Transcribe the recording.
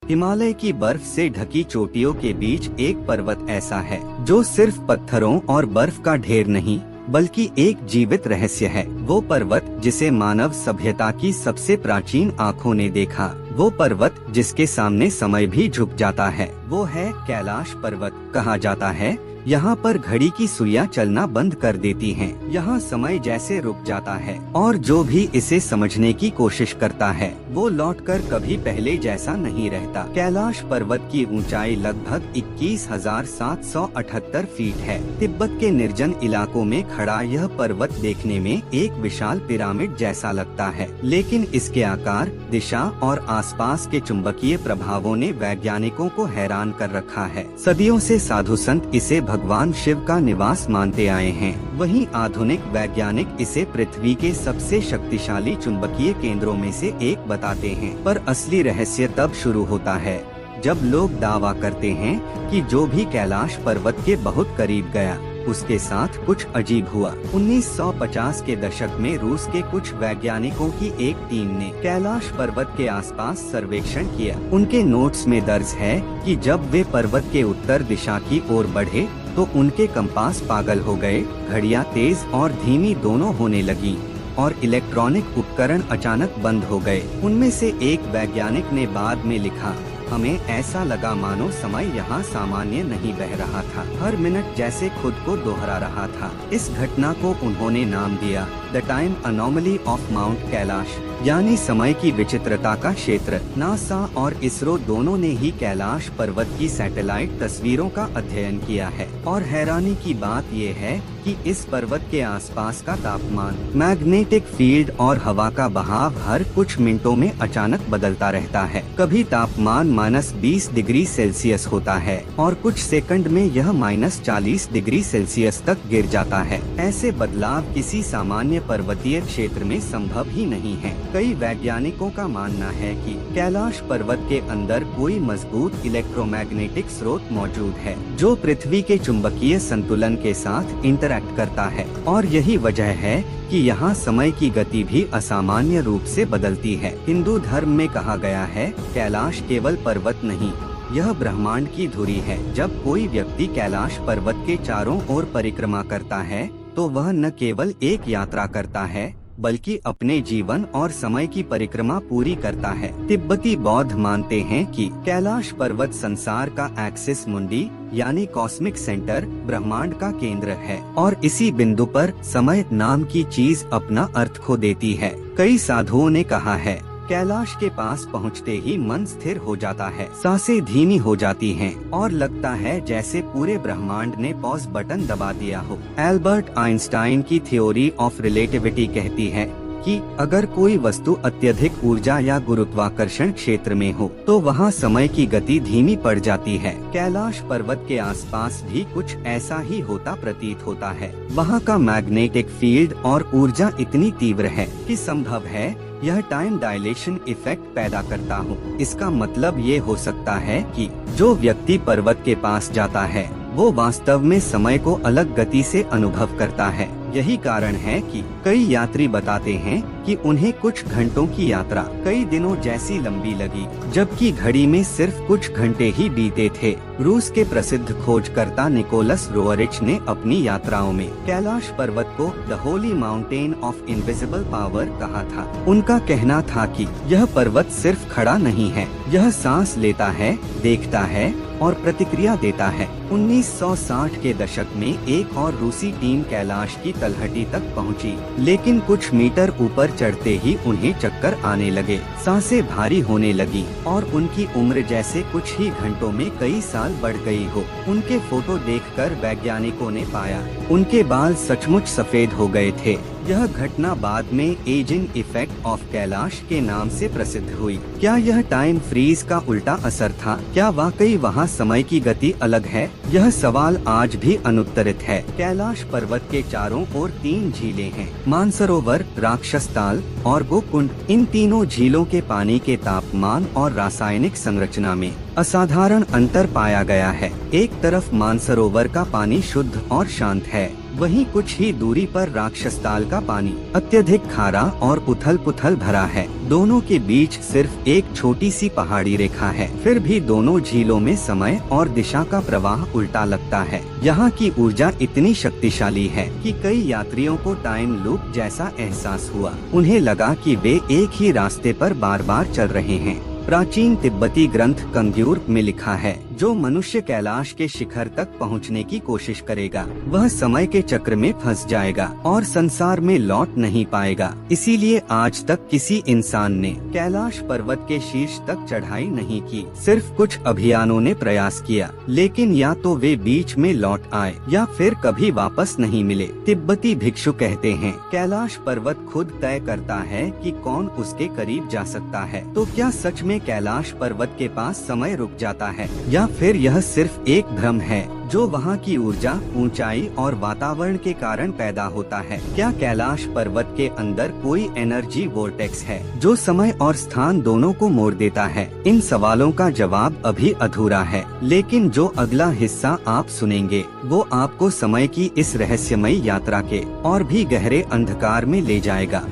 हिमालय की बर्फ से ढकी चोटियों के बीच एक पर्वत ऐसा है जो सिर्फ पत्थरों और बर्फ का ढेर नहीं बल्कि एक जीवित रहस्य है। वो पर्वत जिसे मानव सभ्यता की सबसे प्राचीन आँखों ने देखा, वो पर्वत जिसके सामने समय भी झुक जाता है, वो है कैलाश पर्वत। कहा जाता है यहाँ पर घड़ी की सुइयां चलना बंद कर देती हैं। यहाँ समय जैसे रुक जाता है और जो भी इसे समझने की कोशिश करता है वो लौटकर कभी पहले जैसा नहीं रहता। कैलाश पर्वत की ऊंचाई लगभग 21,778 फीट है। तिब्बत के निर्जन इलाकों में खड़ा यह पर्वत देखने में एक विशाल पिरामिड जैसा लगता है, लेकिन इसके आकार, दिशा और आसपास के चुंबकीय प्रभावों ने वैज्ञानिकों को हैरान कर रखा है। सदियों से साधु संत इसे भगवान शिव का निवास मानते आए हैं। वहीं आधुनिक वैज्ञानिक इसे पृथ्वी के सबसे शक्तिशाली चुंबकीय केंद्रों में से एक बताते हैं। पर असली रहस्य तब शुरू होता है जब लोग दावा करते हैं कि जो भी कैलाश पर्वत के बहुत करीब गया उसके साथ कुछ अजीब हुआ। 1950 के दशक में रूस के कुछ वैज्ञानिकों की एक टीम ने कैलाश पर्वत के आसपास सर्वेक्षण किया। उनके नोट्स में दर्ज है कि जब वे पर्वत के उत्तर दिशा की ओर बढ़े तो उनके कंपास पागल हो गए, घड़ियां तेज और धीमी दोनों होने लगी और इलेक्ट्रॉनिक उपकरण अचानक बंद हो गए। उनमें से एक वैज्ञानिक ने बाद में लिखा, हमें ऐसा लगा मानो समय यहाँ सामान्य नहीं बह रहा था, हर मिनट जैसे खुद को दोहरा रहा था। इस घटना को उन्होंने नाम दिया the time anomaly of mount Kailash, यानी समय की विचित्रता का क्षेत्र। नासा और इसरो दोनों ने ही कैलाश पर्वत की सैटेलाइट तस्वीरों का अध्ययन किया है और हैरानी की बात ये है कि इस पर्वत के आसपास का तापमान, मैग्नेटिक फील्ड और हवा का बहाव हर कुछ मिनटों में अचानक बदलता रहता है। कभी तापमान -20 डिग्री सेल्सियस होता है और कुछ सेकंड में यह -40 डिग्री सेल्सियस तक गिर जाता है। ऐसे बदलाव किसी सामान्य पर्वतीय क्षेत्र में संभव ही नहीं है। कई वैज्ञानिकों का मानना है कि कैलाश पर्वत के अंदर कोई मजबूत इलेक्ट्रोमैग्नेटिक स्रोत मौजूद है जो पृथ्वी के चुंबकीय संतुलन के साथ इंटरैक्ट करता है और यही वजह है कि यहाँ समय की गति भी असामान्य रूप से बदलती है। हिंदू धर्म में कहा गया है, कैलाश केवल पर्वत नहीं, यह ब्रह्मांड की धुरी है। जब कोई व्यक्ति कैलाश पर्वत के चारों ओर परिक्रमा करता है तो वह न केवल एक यात्रा करता है बल्कि अपने जीवन और समय की परिक्रमा पूरी करता है। तिब्बती बौद्ध मानते हैं कि कैलाश पर्वत संसार का एक्सिस मुंडी यानी कॉस्मिक सेंटर, ब्रह्मांड का केंद्र है और इसी बिंदु पर समय नाम की चीज अपना अर्थ खो देती है। कई साधुओं ने कहा है कैलाश के पास पहुँचते ही मन स्थिर हो जाता है, सांसें धीमी हो जाती हैं और लगता है जैसे पूरे ब्रह्मांड ने पॉज बटन दबा दिया हो। एल्बर्ट आइंस्टाइन की थ्योरी ऑफ रिलेटिविटी कहती है कि अगर कोई वस्तु अत्यधिक ऊर्जा या गुरुत्वाकर्षण क्षेत्र में हो तो वहाँ समय की गति धीमी पड़ जाती है। कैलाश पर्वत के आसपास भी कुछ ऐसा ही होता प्रतीत होता है। वहाँ का मैग्नेटिक फील्ड और ऊर्जा इतनी तीव्र है कि संभव है यह टाइम डायलेशन इफेक्ट पैदा करता हो। इसका मतलब ये हो सकता है कि जो व्यक्ति पर्वत के पास जाता है वो वास्तव में समय को अलग गति से अनुभव करता है। यही कारण है कि कई यात्री बताते हैं कि उन्हें कुछ घंटों की यात्रा कई दिनों जैसी लंबी लगी, जबकि घड़ी में सिर्फ कुछ घंटे ही बीते थे। रूस के प्रसिद्ध खोजकर्ता निकोलस रोअरिच ने अपनी यात्राओं में कैलाश पर्वत को the Holi mountain of invisible power कहा था। उनका कहना था कि यह पर्वत सिर्फ खड़ा नहीं है, यह सांस लेता है, देखता है और प्रतिक्रिया देता है। 1960 के दशक में एक और रूसी टीम कैलाश की तलहटी तक पहुंची, लेकिन कुछ मीटर ऊपर चढ़ते ही उन्हें चक्कर आने लगे, सांसें भारी होने लगी और उनकी उम्र जैसे कुछ ही घंटों में कई साल बढ़ गई हो। उनके फोटो देखकर वैज्ञानिकों ने पाया उनके बाल सचमुच सफेद हो गए थे। यह घटना बाद में एजिंग इफेक्ट ऑफ कैलाश के नाम से प्रसिद्ध हुई। क्या यह टाइम फ्रीज का उल्टा असर था? क्या वाकई वहाँ समय की गति अलग है? यह सवाल आज भी अनुत्तरित है। कैलाश पर्वत के चारों ओर 3 झीलें हैं, मानसरोवर, राक्षसताल और गोकुंड। इन तीनों झीलों के पानी के तापमान और रासायनिक संरचना में असाधारण अंतर पाया गया है। एक तरफ मानसरोवर का पानी शुद्ध और शांत है, वहीं कुछ ही दूरी पर राक्षसताल का पानी अत्यधिक खारा और उथल पुथल भरा है। दोनों के बीच सिर्फ एक छोटी सी पहाड़ी रेखा है। फिर भी दोनों झीलों में समय और दिशा का प्रवाह उल्टा लगता है। यहाँ की ऊर्जा इतनी शक्तिशाली है कि कई यात्रियों को टाइम लूप जैसा एहसास हुआ। उन्हें लगा कि वे एक ही रास्ते पर बार बार चल रहे हैं। प्राचीन तिब्बती ग्रंथ कंग्यूर में लिखा है, जो मनुष्य कैलाश के शिखर तक पहुंचने की कोशिश करेगा वह समय के चक्र में फंस जाएगा और संसार में लौट नहीं पाएगा। इसीलिए आज तक किसी इंसान ने कैलाश पर्वत के शीर्ष तक चढ़ाई नहीं की। सिर्फ कुछ अभियानों ने प्रयास किया, लेकिन या तो वे बीच में लौट आए या फिर कभी वापस नहीं मिले। तिब्बती भिक्षु कहते हैं, कैलाश पर्वत खुद तय करता है कि कौन उसके करीब जा सकता है। तो क्या सच में कैलाश पर्वत के पास समय रुक जाता है, या फिर यह सिर्फ एक भ्रम है जो वहाँ की ऊर्जा, ऊंचाई और वातावरण के कारण पैदा होता है? क्या कैलाश पर्वत के अंदर कोई एनर्जी वोर्टेक्स है जो समय और स्थान दोनों को मोड़ देता है? इन सवालों का जवाब अभी अधूरा है, लेकिन जो अगला हिस्सा आप सुनेंगे वो आपको समय की इस रहस्यमयी यात्रा के और भी गहरे अंधकार में ले जाएगा।